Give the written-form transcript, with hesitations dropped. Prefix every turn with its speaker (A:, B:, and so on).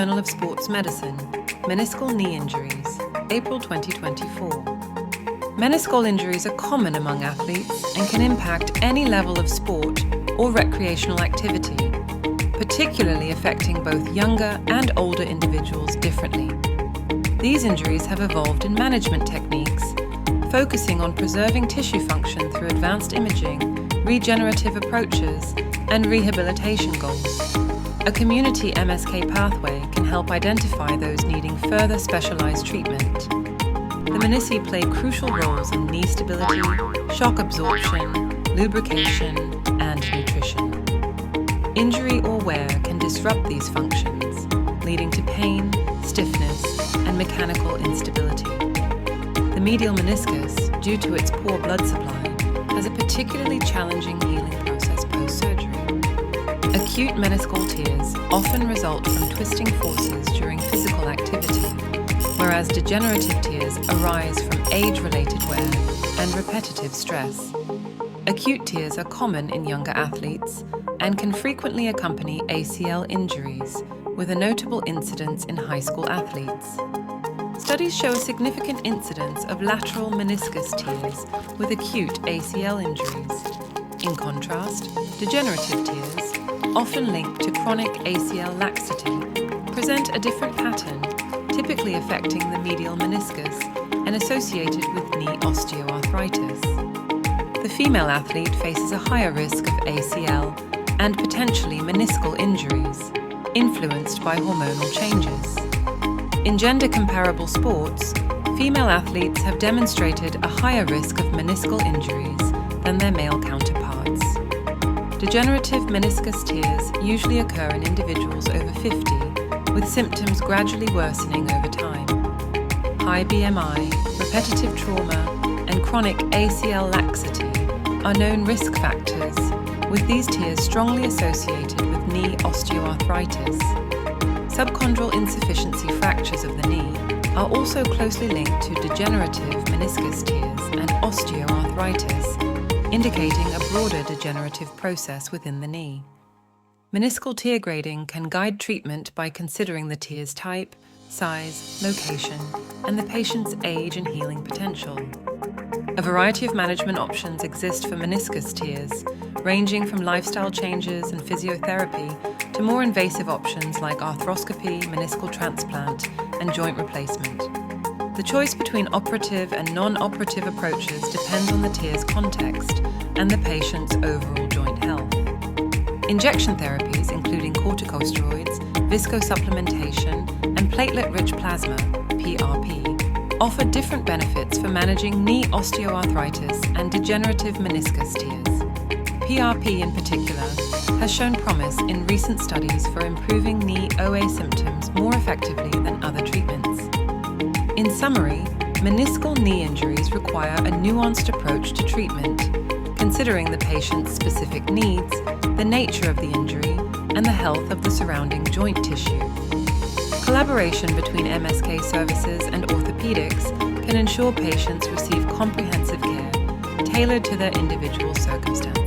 A: Journal of Sports Medicine, Meniscal Knee Injuries, April 2024. Meniscal injuries are common among athletes and can impact any level of sport or recreational activity, particularly affecting both younger and older individuals differently. These injuries have evolved in management techniques, focusing on preserving tissue function through advanced imaging, regenerative approaches, and rehabilitation goals. A community MSK pathway can help identify those needing further specialized treatment. The menisci play crucial roles in knee stability, shock absorption, lubrication, and nutrition. Injury or wear can disrupt these functions, leading to pain, stiffness, and mechanical instability. The medial meniscus, due to its poor blood supply, has a particularly challenging healing process post-surgery. Acute meniscal tears often result from twisting forces during physical activity, whereas degenerative tears arise from age-related wear and repetitive stress. Acute tears are common in younger athletes and can frequently accompany ACL injuries, with a notable incidence in high school athletes. Studies show a significant incidence of lateral meniscus tears with acute ACL injuries. In contrast, degenerative tears, often linked to chronic ACL laxity, present a different pattern, typically affecting the medial meniscus and associated with knee osteoarthritis. The female athlete faces a higher risk of ACL and potentially meniscal injuries, influenced by hormonal changes. In gender-comparable sports, female athletes have demonstrated a higher risk of meniscal injuries than their male counterparts. Degenerative meniscus tears usually occur in individuals over 50, with symptoms gradually worsening over time. High BMI, repetitive trauma, and chronic ACL laxity are known risk factors, with these tears strongly associated with knee osteoarthritis. Subchondral insufficiency fractures of the knee are also closely linked to degenerative meniscus tears and osteoarthritis, indicating a broader degenerative process within the knee. Meniscal tear grading can guide treatment by considering the tear's type, size, location, and the patient's age and healing potential. A variety of management options exist for meniscus tears, ranging from lifestyle changes and physiotherapy to more invasive options like arthroscopy, meniscal transplant, and joint replacement. The choice between operative and non-operative approaches depends on the tear's context and the patient's overall joint health. Injection therapies, including corticosteroids, viscosupplementation, and platelet-rich plasma, PRP, offer different benefits for managing knee osteoarthritis and degenerative meniscus tears. PRP in particular has shown promise in recent studies for improving knee OA symptoms more effectively than other treatments. In summary, meniscal knee injuries require a nuanced approach to treatment, considering the patient's specific needs, the nature of the injury, and the health of the surrounding joint tissue. Collaboration between MSK services and orthopedics can ensure patients receive comprehensive care tailored to their individual circumstances.